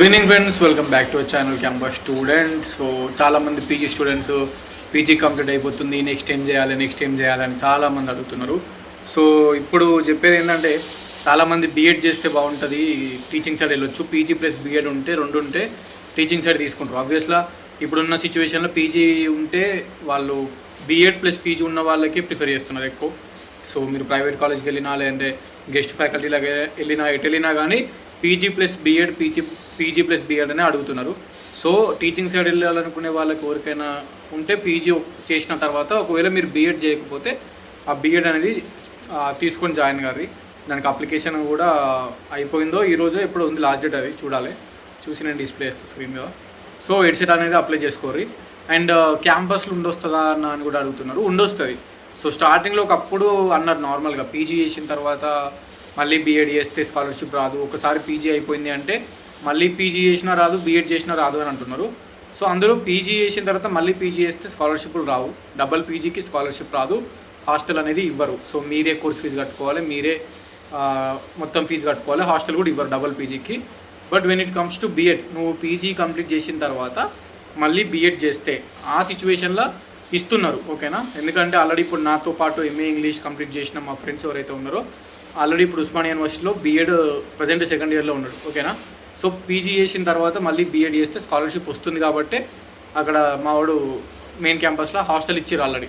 Evening friends, welcome back to our channel campus students. So చాలామంది PG students PG complete అయిపోతుంది, next ఏం చేయాలి అని చాలామంది అడుగుతున్నారు. సో ఇప్పుడు చెప్పేది ఏంటంటే, చాలామంది బీఎడ్ చేస్తే బాగుంటుంది, టీచింగ్ సైడ్ వెళ్ళొచ్చు. పీజీ ప్లస్ బీఎడ్ ఉంటే రెండు ఉంటే టీచింగ్ సైడ్ తీసుకుంటారు. ఆబ్వియస్గా ఇప్పుడున్న సిచ్యువేషన్లో పీజీ ఉంటే వాళ్ళు బీఎడ్ ప్లస్ పీజీ ఉన్న వాళ్ళకి ప్రిఫర్ చేస్తున్నారు ఎక్కువ. సో మీరు ప్రైవేట్ కాలేజ్కి వెళ్ళినా, లేదంటే గెస్ట్ ఫ్యాకల్టీలాగా ఎటు వెళ్ళినా కానీ PG plus BEd PG plus BEd అనే అడుగుతున్నారు. సో టీచింగ్ సైడ్ వెళ్ళాలనుకునే వాళ్ళకి ఎవరికైనా ఉంటే పీజీ చేసిన తర్వాత ఒకవేళ మీరు బీఎడ్ చేయకపోతే ఆ బీఎడ్ అనేది తీసుకొని జాయిన్ గారి. దానికి అప్లికేషన్ కూడా అయిపోయిందో ఈరోజు ఎప్పుడు ఉంది లాస్ట్ డేట్, అది చూడాలి. చూసి నేను డిస్ప్లే చేస్తాను స్క్రీన్ మీద. సో హెడ్సెట్ అనేది అప్లై చేసుకోరి. అండ్ క్యాంపస్లో ఉండొస్తుందా అని కూడా అడుగుతున్నారు. ఉండొస్తుంది. సో స్టార్టింగ్లో ఒకప్పుడు అన్నారు నార్మల్గా పీజీ చేసిన తర్వాత మళ్ళీ బీఎడ్ చేస్తే స్కాలర్షిప్ రాదు, ఒకసారి పీజీ అయిపోయింది అంటే మళ్ళీ పీజీ చేసినా రాదు, బీఎడ్ చేసినా రాదు అని అంటున్నారు. సో అందులో పీజీ చేసిన తర్వాత మళ్ళీ పీజీ చేస్తే స్కాలర్షిప్లు రావు, డబల్ పీజీకి స్కాలర్షిప్ రాదు, హాస్టల్ అనేది ఇవ్వరు. సో మీరే కోర్స్ ఫీజు కట్టుకోవాలి, మీరే మొత్తం ఫీజు కట్టుకోవాలి, హాస్టల్ కూడా ఇవ్వరు డబల్ పీజీకి. But when it comes to BEd, నువ్వు పీజీ కంప్లీట్ చేసిన తర్వాత మళ్ళీ బీఎడ్ చేస్తే ఆ సిచ్యువేషన్లో ఇస్తున్నారు, ఓకేనా. ఎందుకంటే ఆల్రెడీ ఇప్పుడు నాతో పాటు ఎంఏ ఇంగ్లీష్ కంప్లీట్ చేసిన మా ఫ్రెండ్స్ ఎవరైతే ఉన్నారో ఆల్రెడీ ఇప్పుడు ఉస్మానియా యూనివర్సిటీలో బీఎడ్ ప్రజెంట్ సెకండ్ ఇయర్లో ఉన్నాడు, ఓకేనా. సో పీజీ చేసిన తర్వాత మళ్ళీ బీఎడ్ చేస్తే స్కాలర్షిప్ వస్తుంది కాబట్టి అక్కడ మా వాడు మెయిన్ క్యాంపస్లో హాస్టల్ ఇచ్చారు ఆల్రెడీ,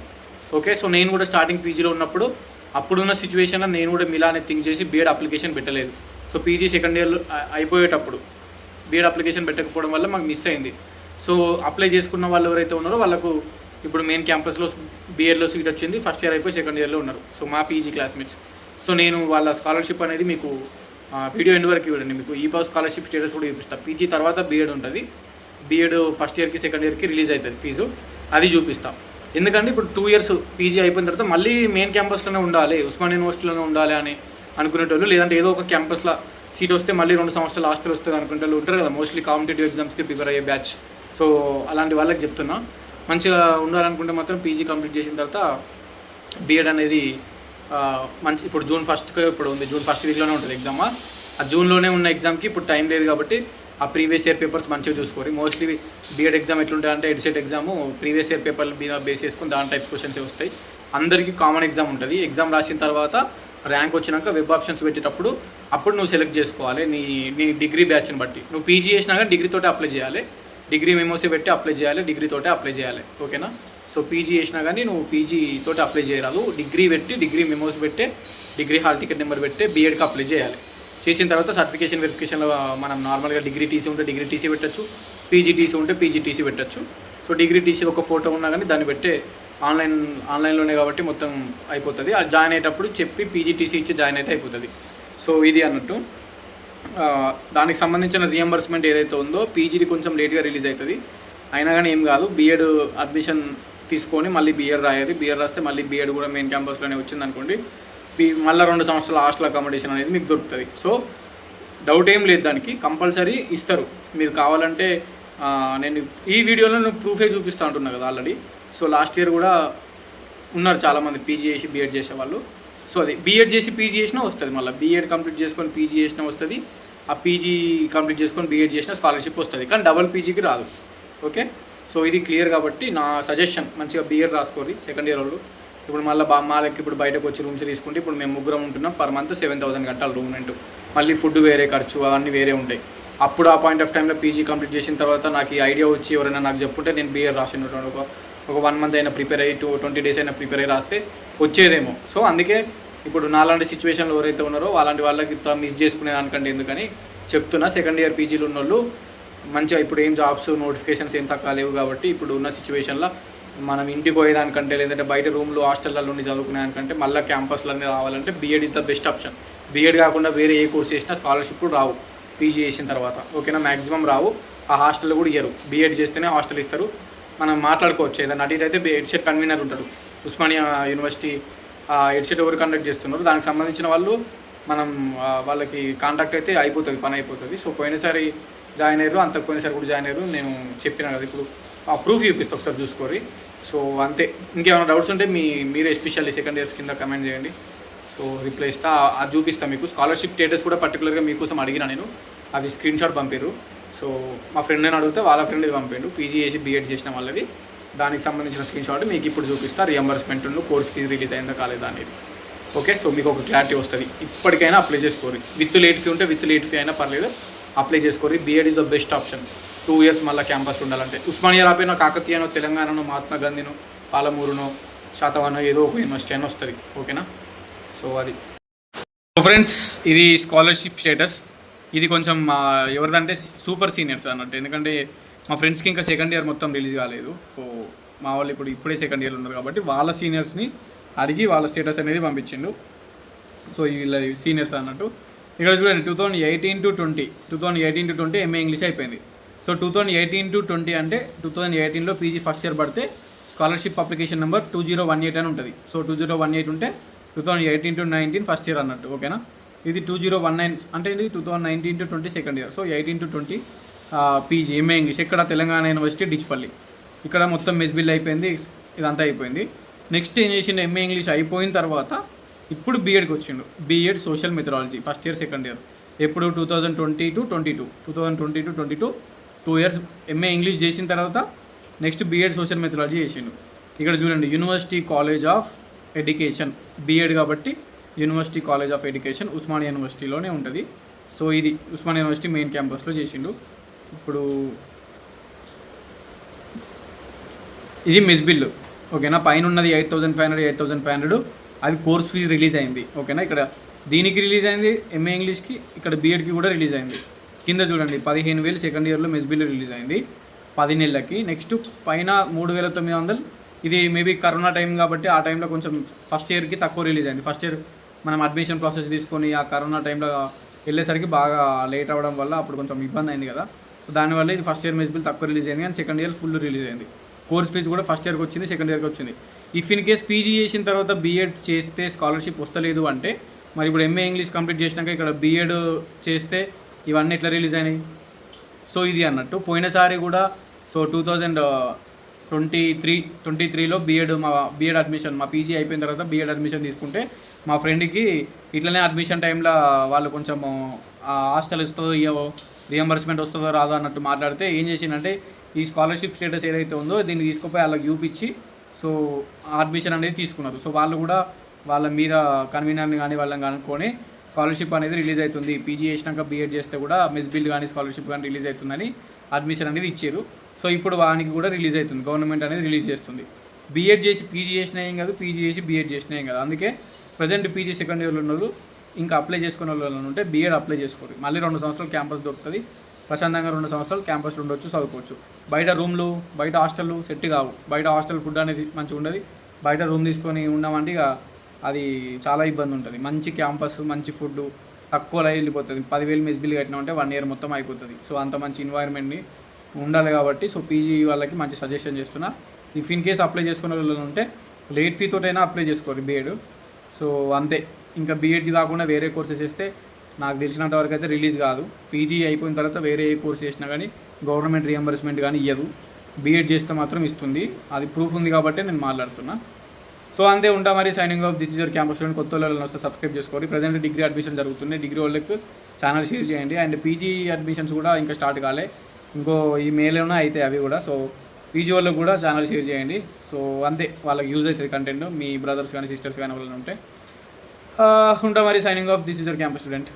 ఓకే. సో నేను కూడా స్టార్టింగ్ పీజీలో ఉన్నప్పుడు అప్పుడున్న సిచ్యువేషన్లో నేను కూడా మిలానే థింక్ చేసి బీఎడ్ అప్లికేషన్ పెట్టలేదు. సో పీజీ సెకండ్ ఇయర్లో అయిపోయేటప్పుడు బీఎడ్ అప్లికేషన్ పెట్టకపోవడం వల్ల మాకు మిస్ అయింది. సో అప్లై చేసుకున్న వాళ్ళు ఎవరైతే ఉన్నారో వాళ్ళకు ఇప్పుడు మెయిన్ క్యాంపస్లో బీఎడ్లో సీట్ వచ్చింది, ఫస్ట్ ఇయర్ అయిపోయి సెకండ్ ఇయర్లో ఉన్నారు. సో మా పీజీ క్లాస్మేట్స్. సో నేను వాళ్ళ స్కాలర్షిప్ అనేది మీకు వీడియో ఎండ్ వరకు ఇవ్వండి, మీకు ఈ పాస్ స్కాలర్షిప్ స్టేటస్ కూడా చూపిస్తాను. పీజీ తర్వాత బీఎడ్ ఉంటుంది, బీఎడ్ ఫస్ట్ ఇయర్కి సెకండ్ ఇయర్కి రిలీజ్ అవుతుంది ఫీజు, అది చూపిస్తాం. ఎందుకంటే ఇప్పుడు 2 years పీజీ అయిపోయిన తర్వాత మళ్ళీ మెయిన్ క్యాంపస్లోనే ఉండాలి, ఉస్మానియా యూనివర్సిటీలోనే ఉండాలి అని అనుకునేటోళ్ళు, లేదంటే ఏదో ఒక క్యాంపస్లో సీట్ వస్తే మళ్ళీ 2 సంవత్సరాలు హాస్టల్ వస్తుంది అనుకునేటోళ్ళు ఉంటారు కదా, మోస్ట్లీ కాంపిటేటివ్ ఎగ్జామ్స్కి ప్రిపేర్ అయ్యే బ్యాచ్. సో అలాంటి వాళ్ళకి చెప్తున్నా, మంచిగా ఉండాలనుకుంటే మాత్రం పీజీ కంప్లీట్ చేసిన తర్వాత బీఎడ్ అనేది మంచి. ఇప్పుడు June 1st ఇప్పుడు ఉంది, June 1st వీక్లోనే ఉంటుంది ఎగ్జామ్. ఆ జూన్లోనే ఉన్న ఎగ్జామ్కి ఇప్పుడు టైం లేదు కాబట్టి ఆ ప్రీవియస్ ఇయర్ పేపర్స్ మంచిగా చూసుకోరు. మోస్ట్లీ బీఎడ్ ఎగ్జామ్ ఎట్లుంటాయంటే ఎడ్సెట్ ఎగ్జాము ప్రీవియస్ ఇయర్ పేపర్ల మీద బేస్ చేసుకుని దాని టైప్ క్వశ్చన్స్ వస్తాయి. అందరికీ కామన్ ఎగ్జామ్ ఉంటుంది. ఎగ్జామ్ రాసిన తర్వాత ర్యాంక్ వచ్చినాక వెబ్ ఆప్షన్స్ పెట్టేటప్పుడు అప్పుడు నువ్వు సెలెక్ట్ చేసుకోవాలి నీ డిగ్రీ బ్యాచ్ని బట్టి. నువ్వు పీజీ చేసినాక డిగ్రీతోటే అప్లై చేయాలి, డిగ్రీ మెమోసీ పెట్టి అప్లై చేయాలి, డిగ్రీతోటే అప్లై చేయాలి, ఓకేనా. సో పీజీ చేసినా కానీ నువ్వు పీజీ తోటి అప్లై చేయరాదు, డిగ్రీ పెట్టి డిగ్రీ మెమోస్ పెట్టే డిగ్రీ హాల్ టికెట్ నెంబర్ పెట్టి బీఎడ్కి అప్లై చేయాలి. చేసిన తర్వాత సర్టిఫికేషన్ వెరిఫికేషన్లో మనం నార్మల్గా డిగ్రీ టీసీ ఉంటే డిగ్రీ టీసీ పెట్టచ్చు, పీజీ టీసీ ఉంటే పీజీ టీసీ పెట్టచ్చు. సో డిగ్రీ టీసీ ఒక ఫోటో ఉన్నా కానీ దాన్ని పెట్టే ఆన్లైన్లోనే కాబట్టి మొత్తం అయిపోతుంది. అది జాయిన్ అయ్యేటప్పుడు చెప్పి పీజీ టీసీ ఇచ్చి జాయిన్ అయితే అయిపోతుంది. సో ఇది అన్నట్టు దానికి సంబంధించిన రియంబర్స్మెంట్ ఏదైతే ఉందో పీజీది కొంచెం లేట్గా రిలీజ్ అవుతుంది, అయినా కానీ ఏం కాదు. బీఎడ్ అడ్మిషన్ తీసుకొని మళ్ళీ బీఎడ్ రాయాలి, బీఎడ్ రాస్తే మళ్ళీ బీఎడ్ కూడా మెయిన్ క్యాంపస్లోనే వచ్చింది అనుకోండి, మళ్ళీ 2 సంవత్సరాల హాస్టల్ అకామిడేషన్ అనేది మీకు దొరుకుతుంది. సో డౌట్ ఏం లేదు, దానికి కంపల్సరీ ఇస్తారు. మీరు కావాలంటే నేను ఈ వీడియోలో నేను ప్రూఫే చూపిస్తూ ఉంటున్నా కదా ఆల్రెడీ. సో లాస్ట్ ఇయర్ కూడా ఉన్నారు చాలామంది పీజీ చేసి బీఎడ్ చేసేవాళ్ళు. సో అది బీఎడ్ చేసి పీజీ చేసినా వస్తుంది, మళ్ళీ బీఎడ్ కంప్లీట్ చేసుకొని పీజీ చేసినా వస్తుంది, ఆ పీజీ కంప్లీట్ చేసుకొని బీఎడ్ చేసిన స్కాలర్షిప్ వస్తుంది, కానీ డబల్ పీజీకి రాదు, ఓకే. సో ఇది క్లియర్ కాబట్టి నా సజెషన్ మంచిగా బీఎడ్ రాసుకోరి సెకండ్ ఇయర్ వాళ్ళు. ఇప్పుడు మళ్ళీ మాలకి ఇప్పుడు బయటకు వచ్చి రూమ్స్ తీసుకుంటే ఇప్పుడు మేము 3 ఉంటున్నాం, పర్ మంత్ 7,000 కట్టాలి రూమ్ రెంట్, మళ్ళీ ఫుడ్ వేరే ఖర్చు అవన్నీ వేరే ఉంటాయి. అప్పుడు ఆ పాయింట్ ఆఫ్ టైంలో పీజీ కంప్లీట్ చేసిన తర్వాత నాకు ఈ ఐడియా వచ్చి ఎవరైనా నాకు చెప్పుంటే నేను బీఎడ్ రాసినట్టు ఒక 1 month అయినా ప్రిపేర్ అయ్యి 20 days అయినా ప్రిపేర్ అయ్యి రాస్తే వచ్చేదేమో. సో అందుకే ఇప్పుడు నాలాంటి సిచ్యువేషన్లో ఎవరైతే ఉన్నారో అలాంటి వాళ్ళకి మిస్ చేసుకునే దానికంటే ఎందుకని చెప్తున్నా. సెకండ్ ఇయర్ పీజీలు ఉన్న వాళ్ళు మంచిగా ఇప్పుడు ఏం జాబ్స్ నోటిఫికేషన్స్ ఏం తక్కువ లేవు కాబట్టి ఇప్పుడు ఉన్న సిచ్యువేషన్లో మనం ఇంటికి పోయేదానికంటే లేదంటే బయట రూమ్లో హాస్టల్లో ఉండి చదువుకునేదానికంటే మళ్ళీ క్యాంపస్లన్నీ రావాలంటే BEd is the best option. BEd కాకుండా వేరే ఏ కోర్స్ చేసినా స్కాలర్షిప్ రావు పీజీ చేసిన తర్వాత, ఓకేనా. మ్యాక్సిమం రావు, ఆ హాస్టల్లో కూడా ఇయ్యరు. బీఎడ్ చేస్తేనే హాస్టల్ ఇస్తారు. మనం మాట్లాడుకోవచ్చు ఏదైనా అటు అయితే ఎడ్సెట్ కన్వీనర్ ఉంటాడు ఉస్మానియా యూనివర్సిటీ, ఎడ్సెట్ ఎవరు కండక్ట్ చేస్తున్నారు దానికి సంబంధించిన వాళ్ళు మనం వాళ్ళకి కాంటాక్ట్ అయితే అయిపోతుంది, పని అయిపోతుంది. సో పోయినసారి జాయిన్ అయ్యారు, అంతకు పోయినసారి కూడా జాయిన్ అయ్యారు, నేను చెప్పినా కదా. ఇప్పుడు ఆ ప్రూఫ్ చూపిస్తే ఒకసారి చూసుకోరి. సో అంతే, ఇంకేమైనా డౌట్స్ ఉంటే మీరే ఎస్పెషల్లీ సెకండ్ ఇయర్స్ కింద కమెంట్ చేయండి. సో రిప్లై ఇస్తా, అది చూపిస్తాను మీకు. స్కాలర్షిప్ స్టేటస్ కూడా పర్టికులర్గా మీకోసం అడిగినా నేను, అది స్క్రీన్ షాట్ పంపారు. సో మా ఫ్రెండ్ని అడిగితే వాళ్ళ ఫ్రెండ్ ఇది పంపిండు, పీజీ చేసి బీఎడ్ చేసిన వాళ్ళది. దానికి సంబంధించిన స్క్రీన్ షాట్ మీకు ఇప్పుడు చూపిస్తా. రియంబర్స్మెంట్ కోర్స్ ఫీజు రిలీజ్ అయిందా కాలేదా అనేది. ఓకే, సో మీకు ఒక క్లారిటీ వస్తుంది. ఇప్పటికైనా అప్లై చేసుకోరు. With late fee with late late ఫీ అయినా పర్లేదు, అప్లై చేసుకోరు. BEd is the best option. 2 years మళ్ళీ క్యాంపస్లో ఉండాలంటే. ఉస్మానియా రాపోయినా కాకతీయనో, తెలంగాణనో, మహాత్మా గాంధీనో, పాలమూరునో, శాతవానో ఏదో ఒక యూనివర్సిటీ అని వస్తుంది. ఓకేనా, సో అది. సో ఫ్రెండ్స్, ఇది స్కాలర్షిప్ స్టేటస్. ఇది కొంచెం ఎవరిదంటే సూపర్ సీనియర్స్ అన్నట్టు. ఎందుకంటే మా ఫ్రెండ్స్కి ఇంకా సెకండ్ ఇయర్ మొత్తం రిలీజ్ కాలేదు. సో మా వాళ్ళు ఇప్పుడే సెకండ్ ఇయర్లో ఉన్నారు కాబట్టి వాళ్ళ సీనియర్స్ని అడిగి వాళ్ళ స్టేటస్ అనేది పంపించిండు. సో వీళ్ళ సీనియర్స్ అన్నట్టు. ఇక్కడ చూడండి, 2018 to 20 ఎంఏ ఇంగ్లీష్ అయిపోయింది. సో 2018 to 20 అంటే 2018లో పీజీ ఫస్ట్ ఇయర్ పడితే స్కాలర్షిప్ అప్లికేషన్ నెంబర్ 2018 అని ఉంటుంది. సో 2018 ఉంటే 2018 to 19 ఫస్ట్ ఇయర్ అన్నట్టు. ఓకేనా, ఇది 2019 అంటే ఇది 2019 to 20 second year. So 18 to 20 PG MA English. ఇక్కడ తెలంగాణ యూనివర్సిటీ డిచ్పల్లి. ఇక్కడ మొత్తం మెస్ బిల్ అయిపోయింది, ఇదంతా అయిపోయింది. నెక్స్ట్ ఏం చేసిండు, ఎంఏ ఇంగ్లీష్ అయిపోయిన తర్వాత ఇప్పుడు బీఎడ్కి వచ్చిండు. BEd social methodology first year second year. ఎప్పుడు 2020 to 22 2 years ఎంఏ ఇంగ్లీష్ చేసిన తర్వాత నెక్స్ట్ బీఎడ్ సోషల్ మెథడాలజీ చేసిండు. ఇక్కడ చూడండి, university college of education, BEd కాబట్టి university college of education Osmania యూనివర్సిటీలోనే ఉంటుంది. సో ఇది ఉస్మానియా యూనివర్సిటీ మెయిన్ క్యాంపస్లో చేసిండు. ఇప్పుడు ఇది మెస్ బిల్లు. ఓకేనా, పైన ఉన్నది 8,500 అది కోర్స్ ఫీజు రిలీజ్ అయింది. ఓకేనా, ఇక్కడ దీనికి రిలీజ్ అయింది ఎంఏ ఇంగ్లీష్కి, ఇక్కడ బీఎడ్కి కూడా రిలీజ్ అయింది. కింద చూడండి, 15,000 సెకండ్ ఇయర్లో మెస్ బిల్లు రిలీజ్ అయింది 10 నెలలకి. నెక్స్ట్ పైన 3,900. ఇది మేబీ కరోనా టైం కాబట్టి ఆ టైంలో కొంచెం ఫస్ట్ ఇయర్కి తక్కువ రిలీజ్ అయింది. ఫస్ట్ ఇయర్ మనం అడ్మిషన్ ప్రాసెస్ తీసుకొని ఆ కరోనా టైంలో వెళ్ళేసరికి బాగా లేట్ అవ్వడం వల్ల అప్పుడు కొంచెం ఇబ్బంది అయింది కదా. సో దానివల్ల ఇది ఫస్ట్ ఇయర్ మెస్ బిల్ తక్కువ రిలీజ్ అయింది, కానీ సెకండ్ ఇయర్ ఫుల్ రిలీజ్ అయింది. కోర్స్ ఫీజు కూడా ఫస్ట్ ఇయర్కి వచ్చింది, సెకండ్ ఇయర్కి వచ్చింది. ఇఫ్ ఇన్ కేస్ పీజీ చేసిన తర్వాత బీఎడ్ చేస్తే స్కాలర్షిప్ వస్తలేదు అంటే, మరి ఇప్పుడు ఎంఏ ఇంగ్లీష్ కంప్లీట్ చేసినాక ఇక్కడ బీఎడ్ చేస్తే ఇవన్నీ ఎట్లా రిలీజ్ అయినాయి? సో ఇది అన్నట్టు. పోయినసారి కూడా సో 2023లో బీఎడ్ అడ్మిషన్, మా పీజీ అయిపోయిన తర్వాత బీఎడ్ అడ్మిషన్ తీసుకుంటే మా ఫ్రెండ్కి ఇట్లనే అడ్మిషన్ టైంలో వాళ్ళు కొంచెం హాస్టల్ ఇస్తుందో రియంబర్స్మెంట్ వస్తుందో రాదో అన్నట్టు మాట్లాడితే ఏం చేసిందంటే, ఈ స్కాలర్షిప్ స్టేటస్ ఏదైతే ఉందో దీన్ని తీసుకుపోయి వాళ్ళకి చూపించి సో అడ్మిషన్ అనేది తీసుకున్నారు. సో వాళ్ళు కూడా వాళ్ళ మీద కన్వీనర్ని కానీ వాళ్ళని కనుక్కొని స్కాలర్షిప్ అనేది రిలీజ్ అవుతుంది, పీజీ చేసినాక బీఎడ్ చేస్తే కూడా మెస్ బిల్ కానీ స్కాలర్షిప్ కానీ రిలీజ్ అవుతుందని అడ్మిషన్ అనేది ఇచ్చారు. సో ఇప్పుడు వానికి కూడా రిలీజ్ అవుతుంది, గవర్నమెంట్ అనేది రిలీజ్ చేస్తుంది. బీఎడ్ చేసి పీజీ చేసినా ఏం కాదు, పీజీ చేసి బీఎడ్ చేసినా ఏం కాదు. అందుకే ప్రజెంట్ పీజీ సెకండ్ ఇయర్లో ఉన్నోళ్ళు ఇంకా అప్లై చేసుకునే వాళ్ళు ఉంటే బీఎడ్ అప్లై చేసుకోరు. మళ్ళీ 2 సంవత్సరాలు క్యాంపస్ దొరుకుతుంది, ప్రశాంతంగా 2 సంవత్సరాలు క్యాంపస్లో ఉండొచ్చు, చదువుకోవచ్చు. బయట రూమ్లు, బయట హాస్టళ్ళు సెట్ కావు. బయట హాస్టల్ ఫుడ్ అనేది మంచిగా ఉండదు. బయట రూమ్ తీసుకొని ఉండమంటే ఇక అది చాలా ఇబ్బంది ఉంటుంది. మంచి క్యాంపస్, మంచి ఫుడ్, తక్కువలో వెళ్ళిపోతుంది. 10,000 మెస్ బిల్ కట్టినామంటే 1 year మొత్తం అయిపోతుంది. సో అంత మంచి ఎన్వైర్న్మెంట్ని ఉండాలి కాబట్టి సో పీజీ వాళ్ళకి మంచి సజెషన్ చేస్తున్నా. ఇఫ్ ఇన్ కేస్ అప్లై చేసుకునే వాళ్ళు ఉంటే లేట్ ఫీ తోటైనా అప్లై చేసుకోరు బీఎడ్. సో అంతే. ఇంకా బీఎడ్కి కాకుండా వేరే కోర్సెస్ చేస్తే నాకు తెలిసినంత వరకు అయితే రిలీజ్ కాదు. పీజీ అయిపోయిన తర్వాత వేరే ఏ కోర్స్ చేసినా కానీ గవర్నమెంట్ రియంబర్స్మెంట్ కానీ ఇవ్వదు. బీఎడ్ చేస్తే మాత్రం ఇస్తుంది, అది ప్రూఫ్ ఉంది కాబట్టి నేను మాట్లాడుతున్నా. సో అంతే. ఉంటా మరి. Signing off. This is your campus student. కొత్త వాళ్ళు వస్తే సబ్స్క్రైబ్ చేసుకోండి. ప్రజెంట్ డిగ్రీ అడ్మిషన్ జరుగుతుంది, డిగ్రీ వాళ్ళకి ఛానల్ షేర్ చేయండి. అండ్ పీజీ అడ్మిషన్స్ కూడా ఇంకా స్టార్ట్ కాలే, ఇంకో ఈ మేలోనే అయితే అవి కూడా. సో పీజీ వాళ్ళకి కూడా ఛానల్ షేర్ చేయండి. సో అంతే, వాళ్ళకి యూజ్ అవుతుంది కంటెంట్, మీ బ్రదర్స్ కానీ సిస్టర్స్ కానీ వాళ్ళని ఉంటే. ఉంటా మరి. Signing off. This is your campus student.